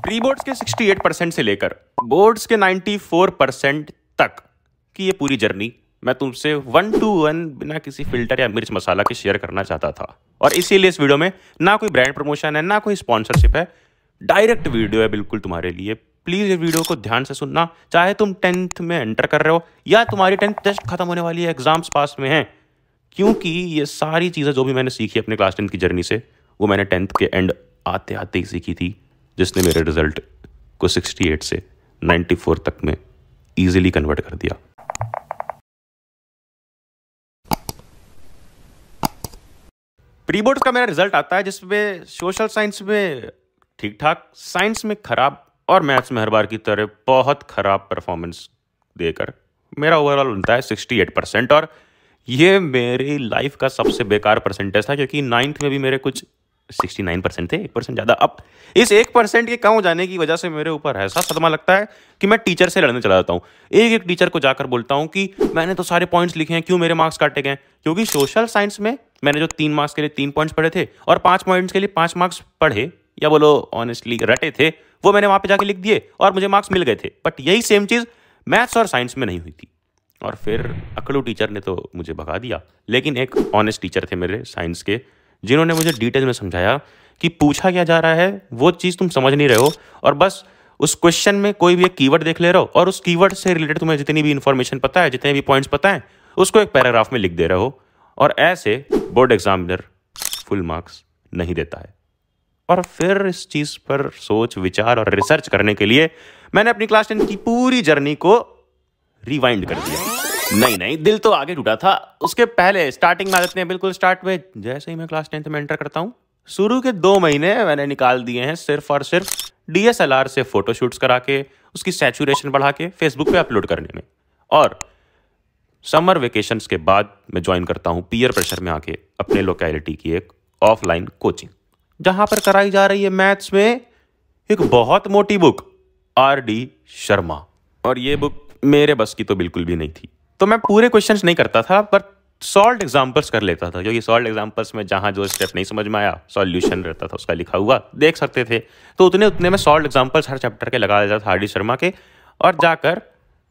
Pre boards के 68% से लेकर बोर्ड्स के 94% तक की ये पूरी जर्नी मैं तुमसे 1 to 1 बिना किसी फिल्टर या मिर्च मसाला के शेयर करना चाहता था। और इसीलिए इस वीडियो में ना कोई ब्रांड प्रमोशन है, ना कोई स्पॉन्सरशिप है, डायरेक्ट वीडियो है बिल्कुल तुम्हारे लिए। प्लीज़ ये वीडियो को ध्यान से सुनना, चाहे तुम 10th में एंटर कर रहे हो या तुम्हारी 10th टेस्ट खत्म होने वाली है, एग्जाम्स पास में हैं, क्योंकि ये सारी चीज़ें जो भी मैंने सीखी अपने क्लास 10th की जर्नी से, वो मैंने 10th के एंड आते आते ही सीखी थी, जिसने मेरे रिजल्ट को 68 से 94 तक में ईजिली कन्वर्ट कर दिया। प्री बोर्ड्स का मेरा रिजल्ट आता है जिसमें सोशल साइंस में ठीक ठाक, साइंस में खराब और मैथ्स में हर बार की तरह बहुत खराब परफॉर्मेंस देकर मेरा ओवरऑल बनता है 68%। और ये मेरी लाइफ का सबसे बेकार परसेंटेज था, क्योंकि 9th में भी मेरे कुछ 69% थे, 1% ज़्यादा। अब इस 1% के कम हो जाने की वजह से मेरे ऊपर ऐसा सदमा लगता है कि मैं टीचर से लड़ने चला जाता हूँ। एक एक टीचर को जाकर बोलता हूँ कि मैंने तो सारे पॉइंट्स लिखे हैं, क्यों मेरे मार्क्स काटे गए? क्योंकि सोशल साइंस में मैंने जो 3 मार्क्स के लिए 3 पॉइंट्स पढ़े थे और 5 पॉइंट्स के लिए 5 मार्क्स पढ़े, या बोलो ऑनेस्टली रटे थे, वो मैंने वहाँ पे जाके लिख दिए और मुझे मार्क्स मिल गए थे। बट यही सेम चीज़ मैथ्स और साइंस में नहीं हुई थी। और फिर अकड़ू टीचर ने तो मुझे भगा दिया, लेकिन एक ऑनेस्ट टीचर थे मेरे साइंस के, जिन्होंने मुझे डिटेल में समझाया कि पूछा क्या जा रहा है, वो चीज़ तुम समझ नहीं रहे हो, और बस उस क्वेश्चन में कोई भी एक कीवर्ड देख ले रहे हो और उस कीवर्ड से रिलेटेड तुम्हें जितनी भी इंफॉर्मेशन पता है, जितने भी पॉइंट्स पता है, उसको एक पैराग्राफ में लिख दे रहे हो। और ऐसे बोर्ड एग्जामिनर फुल मार्क्स नहीं देता है। और फिर इस चीज़ पर सोच विचार और रिसर्च करने के लिए मैंने अपनी क्लास 10 की पूरी जर्नी को रिवाइंड कर दिया। नहीं, दिल तो आगे टूटा था। उसके पहले स्टार्टिंग में आ जाते हैं, बिल्कुल स्टार्ट में जैसे ही मैं क्लास 10th में एंटर करता हूँ, शुरू के 2 महीने मैंने निकाल दिए हैं सिर्फ और सिर्फ DSLR से फोटोशूट्स करा के, उसकी सैचुरेशन बढ़ा के फेसबुक पे अपलोड करने में। और समर वेकेशंस के बाद मैं ज्वाइन करता हूँ पीयर प्रेशर में आके अपने लोकेलिटी की एक ऑफलाइन कोचिंग, जहाँ पर कराई जा रही है मैथ्स में एक बहुत मोटी बुक, RD शर्मा। और ये बुक मेरे बस की तो बिल्कुल भी नहीं थी। तो मैं पूरे क्वेश्चंस नहीं करता था, पर सॉल्व एग्जाम्पल्स कर लेता था, क्योंकि सॉल्व एग्जाम्पल्स में जहाँ जो स्टेप नहीं समझ में आया, सॉल्यूशन रहता था उसका लिखा हुआ, देख सकते थे। तो उतने में सॉल्व एग्जाम्पल्स हर चैप्टर के लगा देता था RD शर्मा के, और जाकर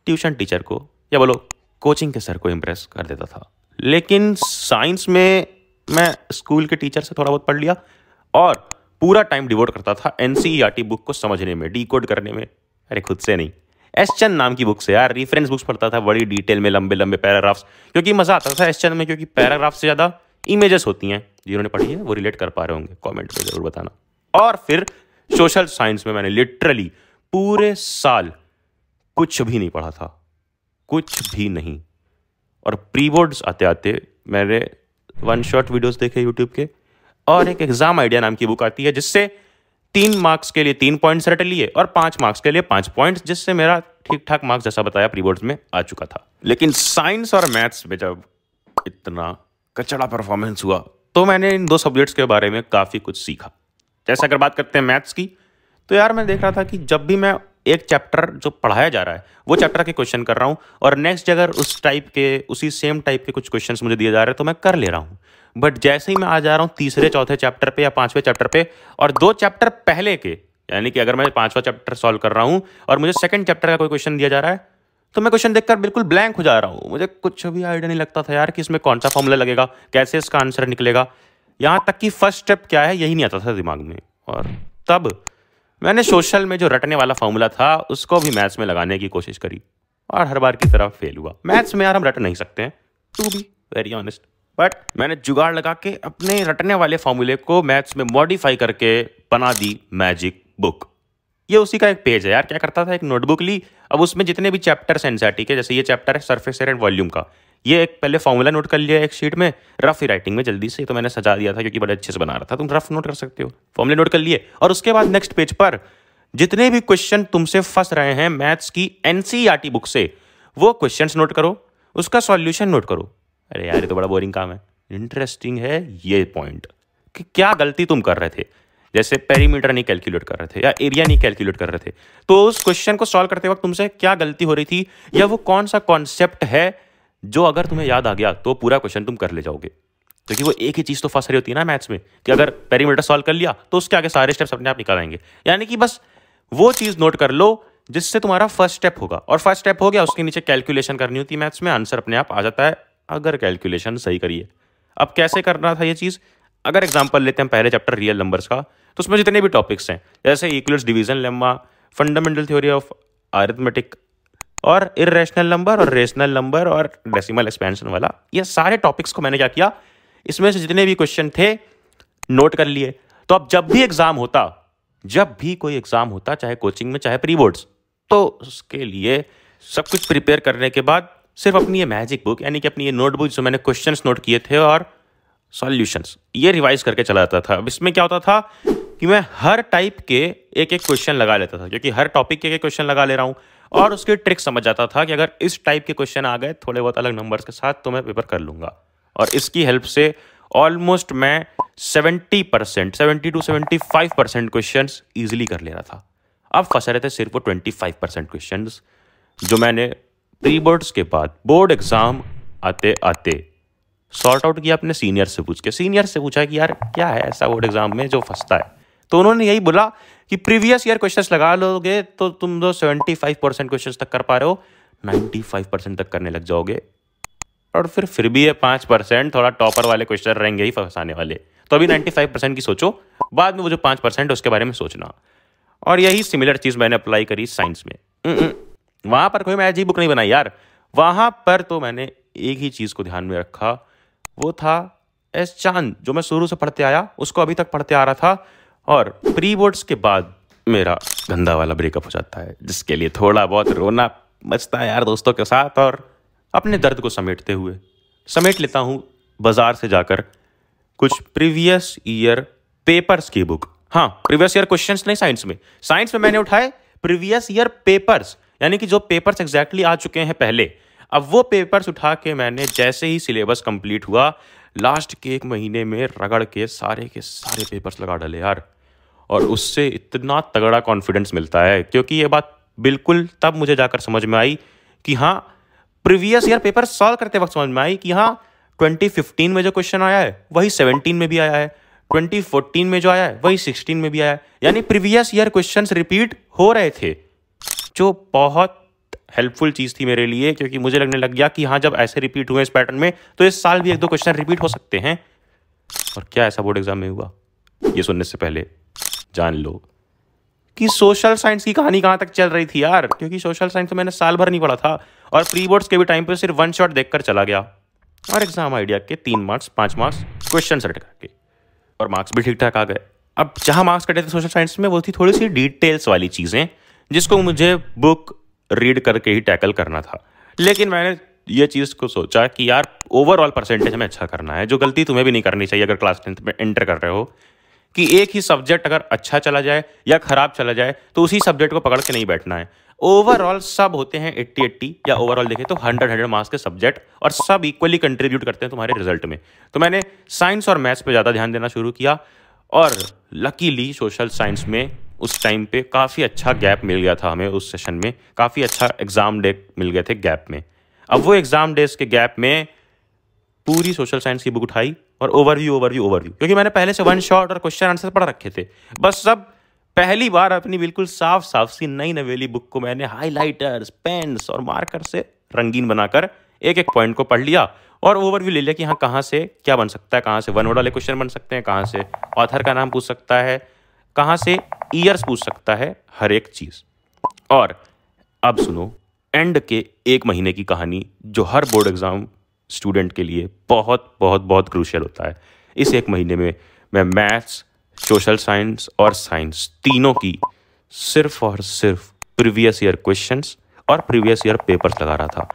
ट्यूशन टीचर को या बोलो कोचिंग के सर को इम्प्रेस कर देता था। लेकिन साइंस में मैं स्कूल के टीचर से थोड़ा बहुत पढ़ लिया और पूरा टाइम डिवोट करता था NCERT बुक को समझने में, डिकोड करने में। अरे खुद से नहीं, एसचंद नाम की बुक से यार, रेफरेंस बुक्स पढ़ता था बड़ी डिटेल में, लंबे लंबे पैराग्राफ्स, क्योंकि मजा आता था एसचंद में, क्योंकि पैराग्राफ से ज़्यादा इमेजेस होती हैं। जिन्होंने पढ़ी है वो रिलेट कर पा रहे होंगे, कमेंट में जरूर बताना। और फिर सोशल साइंस में मैंने लिटरली पूरे साल कुछ भी नहीं पढ़ा था, कुछ भी नहीं। और प्री बोर्ड्स आते आते मैंने 1 शॉट वीडियोस देखे यूट्यूब के, और एक एग्जाम आइडिया नाम की बुक आती है, जिससे 3 मार्क्स के लिए 3 पॉइंट्स रट लिए और 5 मार्क्स के लिए 5 पॉइंट्स, जिससे मेरा ठीक ठाक मार्क्स जैसा बताया प्री बोर्ड्स में आ चुका था। लेकिन साइंस और मैथ्स में जब इतना कचड़ा परफॉर्मेंस हुआ, तो मैंने इन 2 सब्जेक्ट्स के बारे में काफ़ी कुछ सीखा। जैसे अगर बात करते हैं मैथ्स की, तो यार मैं देख रहा था कि जब भी मैं एक चैप्टर जो पढ़ाया जा रहा है वो चैप्टर के क्वेश्चन कर रहा हूँ, और नेक्स्ट अगर उसी सेम टाइप के कुछ क्वेश्चंस मुझे दिए जा रहे हैं तो मैं कर ले रहा हूँ। बट जैसे ही मैं आ जा रहा हूँ तीसरे चौथे चैप्टर पे या 5वें चैप्टर पे, और 2 चैप्टर पहले के, यानी कि अगर मैं 5वां चैप्टर सॉल्व कर रहा हूँ और मुझे सेकंड चैप्टर का कोई क्वेश्चन दिया जा रहा है, तो मैं क्वेश्चन देखकर बिल्कुल ब्लैंक हो जा रहा हूँ। मुझे कुछ भी आइडिया नहीं लगता था यार कि इसमें कौन सा फॉर्मूला लगेगा, कैसे इसका आंसर निकलेगा, यहाँ तक कि फर्स्ट स्टेप क्या है यही नहीं आता था दिमाग में। और तब मैंने सोशल में जो रटने वाला फॉर्मूला था उसको भी मैथ्स में लगाने की कोशिश करी, और हर बार की तरह फेल हुआ। मैथ्स में यार हम रट नहीं सकते हैं, to be very honest. But मैंने जुगाड़ लगा के अपने रटने वाले फॉर्मूले को मैथ्स में मॉडिफाई करके बना दी मैजिक बुक। ये उसी का एक पेज है यार। क्या करता था, एक नोटबुक ली, अब उसमें जितने भी चैप्टर्स हैं एनसीईआरटी के, जैसे ये चैप्टर है सरफेस एरिया एंड वॉल्यूम का, ये एक पहले फॉर्मूला नोट कर लिया एक शीट में, रफ राइटिंग में जल्दी से, तो मैंने सजा दिया था क्योंकि बड़े अच्छे से बना रहा था। तुम रफ नोट कर सकते हो, फॉर्मूले नोट कर लिए, और उसके बाद नेक्स्ट पेज पर जितने भी क्वेश्चन तुमसे फंस रहे हैं मैथ्स की NCERT बुक से, वो क्वेश्चंस नोट करो, उसका सॉल्यूशन नोट करो। अरे यार ये तो बड़ा बोरिंग काम है। इंटरेस्टिंग है ये पॉइंट कि क्या गलती तुम कर रहे थे, जैसे पेरीमीटर नहीं कैलकुलेट कर रहे थे या एरिया नहीं कैलकुलेट कर रहे थे, तो उस क्वेश्चन को सॉल्व करते वक्त तुमसे क्या गलती हो रही थी, या वो कौन सा कॉन्सेप्ट है जो अगर तुम्हें याद आ गया तो पूरा क्वेश्चन तुम कर ले जाओगे। क्योंकि वो एक ही चीज़ तो फंस रही होती है ना मैथ्स में, कि अगर पेरीमीटर सॉल्व कर लिया तो उसके आगे सारे स्टेप्स अपने आप निकल आएंगे। यानी कि बस वो चीज़ नोट कर लो जिससे तुम्हारा फर्स्ट स्टेप होगा। और फर्स्ट स्टेप हो गया, उसके नीचे कैलकुलेशन करनी होती है मैथ्स में, आंसर अपने आप आ जाता है अगर कैलकुलेशन सही करिए। अब कैसे करना था ये चीज़, अगर एग्जांपल लेते हैं पहले चैप्टर रियल नंबर्स का, तो उसमें जितने भी टॉपिक्स हैं जैसे equals, division lemma, fundamental theory of arithmetic और इर्रेशनल नंबर और रेशनल नंबर और डेसिमल एक्सपेंशन वाला, ये सारे टॉपिक्स को मैंने क्या किया, इसमें से जितने भी क्वेश्चन थे नोट कर लिए। तो अब जब भी एग्जाम होता, जब भी कोई एग्जाम होता, चाहे कोचिंग में चाहे प्री बोर्ड्स, तो उसके लिए सब कुछ प्रिपेयर करने के बाद सिर्फ अपनी ये मैजिक बुक यानी कि अपनी ये नोटबुक जो मैंने क्वेश्चंस नोट किए थे और सॉल्यूशंस, ये रिवाइज करके चला जाता था। अब इसमें क्या होता था कि मैं हर टाइप के एक एक क्वेश्चन लगा लेता था, क्योंकि हर टॉपिक के एक क्वेश्चन लगा ले रहा हूँ, और उसके ट्रिक समझ जाता था कि अगर इस टाइप के क्वेश्चन आ गए थोड़े बहुत अलग नंबर्स के साथ तो मैं पेपर कर लूँगा। और इसकी हेल्प से ऑलमोस्ट मैं 70% टू 75% क्वेश्चन ईजिली कर ले रहा था। अब फंसे रहते सिर्फ वो 25% क्वेश्चन जो मैंने प्री बोर्ड्स के बाद बोर्ड एग्जाम आते आते सॉर्ट आउट किया अपने सीनियर से पूछ के। सीनियर से पूछा कि यार क्या है ऐसा बोर्ड एग्जाम में जो फंसता है, तो उन्होंने यही बोला कि प्रीवियस ईयर क्वेश्चंस लगा लोगे तो तुम जो 75% क्वेश्चंस तक कर पा रहे हो 95% तक करने लग जाओगे, और फिर भी ये 5% थोड़ा टॉपर वाले क्वेश्चन रहेंगे ही फंसाने वाले। तो अभी 95% की सोचो, बाद में वो जो 5% उसके बारे में सोचना। और यही सिमिलर चीज़ मैंने अप्लाई करी साइंस में। वहाँ पर कोई मैजिक बुक नहीं बनाई यार, वहाँ पर तो मैंने एक ही चीज़ को ध्यान में रखा, वो था एस चांद, जो मैं शुरू से पढ़ते आया उसको अभी तक पढ़ते आ रहा था। और प्री बोर्ड्स के बाद मेरा गंदा वाला ब्रेकअप हो जाता है, जिसके लिए थोड़ा बहुत रोना बचता है यार दोस्तों के साथ, और अपने दर्द को समेटते हुए समेट लेता हूँ बाजार से जाकर कुछ प्रीवियस ईयर पेपर्स की बुक। हाँ, प्रीवियस ईयर क्वेश्चंस नहीं, साइंस में मैंने उठाए प्रीवियस ईयर पेपर्स, यानी कि जो पेपर्स एग्जैक्टली आ चुके हैं पहले। अब वो पेपर्स उठा के मैंने जैसे ही सिलेबस कंप्लीट हुआ लास्ट के 1 महीने में रगड़ के सारे पेपर्स लगा डाले यार। और उससे इतना तगड़ा कॉन्फिडेंस मिलता है, क्योंकि ये बात बिल्कुल तब मुझे जाकर समझ में आई कि हाँ, प्रीवियस ईयर पेपर सॉल्व करते वक्त समझ में आई कि हाँ 2015 में जो क्वेश्चन आया है वही 17 में भी आया है, 2014 में जो आया है वही 16 में भी आया है। यानी प्रीवियस ईयर क्वेश्चंस रिपीट हो रहे थे, जो बहुत हेल्पफुल चीज़ थी मेरे लिए, क्योंकि मुझे लगने लग गया कि हाँ जब ऐसे रिपीट हुए इस पैटर्न में तो इस साल भी 1-2 क्वेश्चन रिपीट हो सकते हैं। और क्या ऐसा बोर्ड एग्जाम में हुआ, ये सुनने से पहले जान लो कि सोशल साइंस की कहानी कहाँ तक चल रही थी यार, क्योंकि सोशल साइंस तो मैंने साल भर नहीं पढ़ा था, और प्री बोर्ड्स के भी टाइम पे सिर्फ 1 शॉट देखकर चला गया, और एग्जाम आइडिया के 3 मार्क्स 5 मार्क्स क्वेश्चन सेट करके, और मार्क्स भी ठीक ठाक आ गए। अब जहाँ मार्क्स कटे थे सोशल साइंस में वो थी थोड़ी सी डिटेल्स वाली चीज़ें, जिसको मुझे बुक रीड करके ही टैकल करना था। लेकिन मैंने ये चीज़ को सोचा कि यार ओवरऑल परसेंटेज में अच्छा करना है, जो गलती तुम्हें भी नहीं करनी चाहिए अगर क्लास 10th में एंटर कर रहे हो, कि एक ही सब्जेक्ट अगर अच्छा चला जाए या खराब चला जाए तो उसी सब्जेक्ट को पकड़ के नहीं बैठना है। ओवरऑल सब होते हैं 80-80, या ओवरऑल देखें तो 100 मार्क्स के सब्जेक्ट, और सब इक्वली कंट्रीब्यूट करते हैं तुम्हारे रिजल्ट में। तो मैंने साइंस और मैथ्स पे ज़्यादा ध्यान देना शुरू किया, और लकीली सोशल साइंस में उस टाइम पे काफ़ी अच्छा गैप मिल गया था हमें, उस सेशन में काफ़ी अच्छा एग्जाम डे मिल गए थे गैप में। अब वो एग्जाम डेज के गैप में पूरी सोशल साइंस की बुक उठाई और ओवरव्यू, क्योंकि मैंने पहले से 1 शॉट और क्वेश्चन आंसर पढ़ रखे थे। बस सब पहली बार अपनी बिल्कुल साफ सी नई नवेली बुक को मैंने हाइलाइटर्स, पेन्स और मार्कर से रंगीन बनाकर एक एक पॉइंट को पढ़ लिया, और ओवरव्यू ले लिया कि हाँ कहाँ से क्या बन सकता है, कहाँ से 1 वर्ड वाले क्वेश्चन बन सकते हैं, कहाँ से ऑथर का नाम पूछ सकता है, कहाँ से ईयर्स पूछ सकता है, हर एक चीज़। और अब सुनो एंड के 1 महीने की कहानी, जो हर बोर्ड एग्जाम स्टूडेंट के लिए बहुत बहुत बहुत क्रूशियल होता है। इस 1 महीने में मैं मैथ्स, सोशल साइंस और साइंस तीनों की सिर्फ और सिर्फ प्रीवियस ईयर क्वेश्चंस और प्रीवियस ईयर पेपर्स लगा रहा था।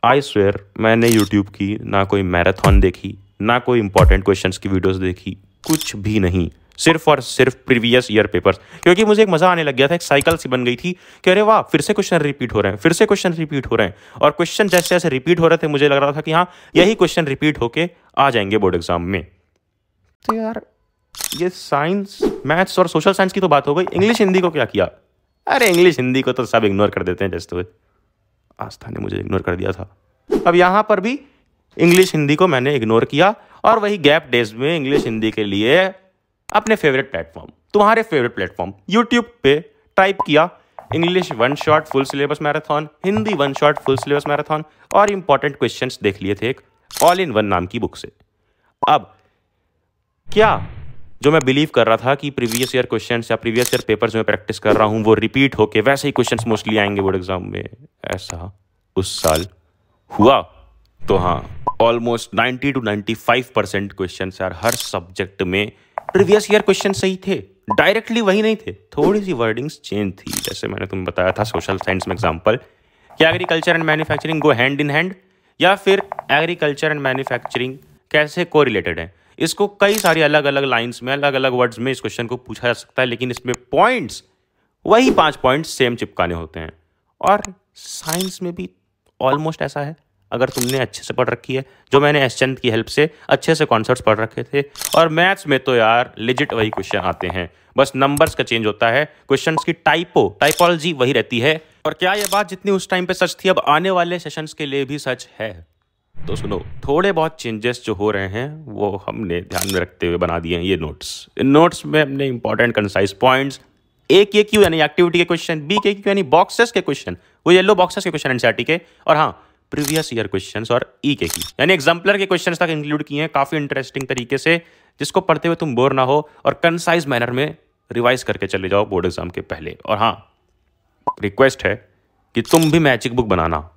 आई स्वेयर मैंने यूट्यूब की ना कोई मैराथन देखी, ना कोई इंपॉर्टेंट क्वेश्चंस की वीडियोस देखी, कुछ भी नहीं, सिर्फ और सिर्फ प्रीवियस ईयर पेपर्स। क्योंकि मुझे एक मजा आने लग गया था, एक साइकिल सी बन गई थी कि अरे वाह फिर से क्वेश्चन रिपीट हो रहे हैं, फिर से क्वेश्चन रिपीट हो रहे हैं, और क्वेश्चन जैसे जैसे रिपीट हो रहे थे मुझे लग रहा था कि हाँ यही क्वेश्चन रिपीट होके आ जाएंगे बोर्ड एग्जाम में। तो यार ये साइंस, मैथ्स और सोशल साइंस की तो बात हो गई, इंग्लिश हिंदी को क्या किया? अरे इंग्लिश हिंदी को तो सब इग्नोर कर देते हैं, जैसे आस्था ने मुझे इग्नोर कर दिया था। अब यहाँ पर भी इंग्लिश हिंदी को मैंने इग्नोर किया, और वही गैप डेज में इंग्लिश हिंदी के लिए अपने फेवरेट प्लेटफॉर्म तुम्हारे फेवरेट प्लेटफॉर्म यूट्यूब पे टाइप किया English 1 shot full syllabus marathon, Hindi 1 shot full syllabus marathon और इंपॉर्टेंट क्वेश्चंस देख लिए थे एक ऑल इन वन नाम की बुक से। अब क्या जो मैं बिलीव कर रहा था कि प्रीवियस ईयर क्वेश्चंस या प्रीवियस ईयर पेपर्स में प्रैक्टिस कर रहा हूं वो रिपीट होके वैसे ही क्वेश्चंस मोस्टली आएंगे बोर्ड एग्जाम में, ऐसा उस साल हुआ? तो हाँ, ऑलमोस्ट 90 to 95% क्वेश्चन यार हर सब्जेक्ट में प्रीवियस ईयर क्वेश्चन सही थे, डायरेक्टली वही नहीं थे, थोड़ी सी वर्डिंग्स चेंज थी। जैसे मैंने तुम्हें बताया था सोशल साइंस में एग्जांपल कि agriculture and manufacturing go hand in hand, या फिर एग्रीकल्चर एंड मैन्युफैक्चरिंग कैसे को रिलेटेड है। इसको कई सारी अलग अलग लाइन्स में अलग अलग वर्ड्स में इस क्वेश्चन को पूछा जा सकता है, लेकिन इसमें पॉइंट्स वही 5 पॉइंट्स सेम चिपकाने होते हैं। और साइंस में भी ऑलमोस्ट ऐसा है, अगर तुमने अच्छे से पढ़ रखी है, जो मैंने एसचंद की हेल्प से अच्छे से कॉन्सेप्ट्स पढ़ रखे थे। और मैथ्स में तो यार लेजिट वही क्वेश्चन आते हैं, बस नंबर्स का चेंज होता है, क्वेश्चंस की टाइपोलॉजी वही रहती है। और क्या ये बात जितनी उस टाइम पे सच थी अब आने वाले सेशंस के लिए भी सच है? तो सुनो, थोड़े बहुत चेंजेस जो हो रहे हैं वो हमने ध्यान में रखते हुए बना दिए हैं ये नोट्स। इन नोट्स में हमने इंपॉर्टेंट कंसाइज पॉइंट्स, AQ यानी एक्टिविटी के क्वेश्चन, BQ यानी बॉक्सेस के क्वेश्चन, वो येलो बॉक्सेस के क्वेश्चन एनसीईआरटी के, और हाँ प्रीवियस ईयर क्वेश्चंस और EQ यानी एग्जाम्पलर के क्वेश्चंस तक इंक्लूड किए हैं काफ़ी इंटरेस्टिंग तरीके से, जिसको पढ़ते हुए तुम बोर ना हो और कंसाइज मैनर में रिवाइज करके चले जाओ बोर्ड एग्जाम के पहले। और हाँ, रिक्वेस्ट है कि तुम भी magic book banana,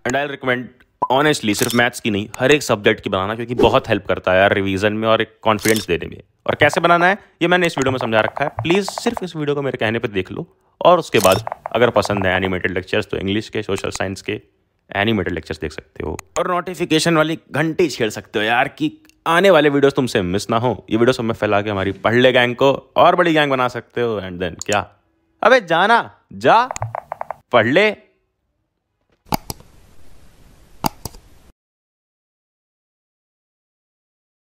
and I recommend honestly सिर्फ मैथ्स की नहीं, हर एक सब्जेक्ट की बनाना, क्योंकि बहुत हेल्प करता है यार रिवीजन में और एक कॉन्फिडेंस देने में। और कैसे बनाना है ये मैंने इस वीडियो में समझा रखा है, प्लीज़ सिर्फ इस वीडियो को मेरे कहने पर देख लो, और उसके बाद अगर पसंद है एनिमेटेड लेक्चर्स तो इंग्लिश के, सोशल साइंस के एनिमेटेड लेक्चर्स देख सकते हो, और नोटिफिकेशन वाली घंटी छेड़ सकते हो यार कि आने वाले वीडियोस तुमसे मिस ना हो। ये वीडियो सब में फैला के हमारी पढ़ ले गैंग को और बड़ी गैंग बना सकते हो। एंड देन क्या, अबे जाना जा पढ़ ले।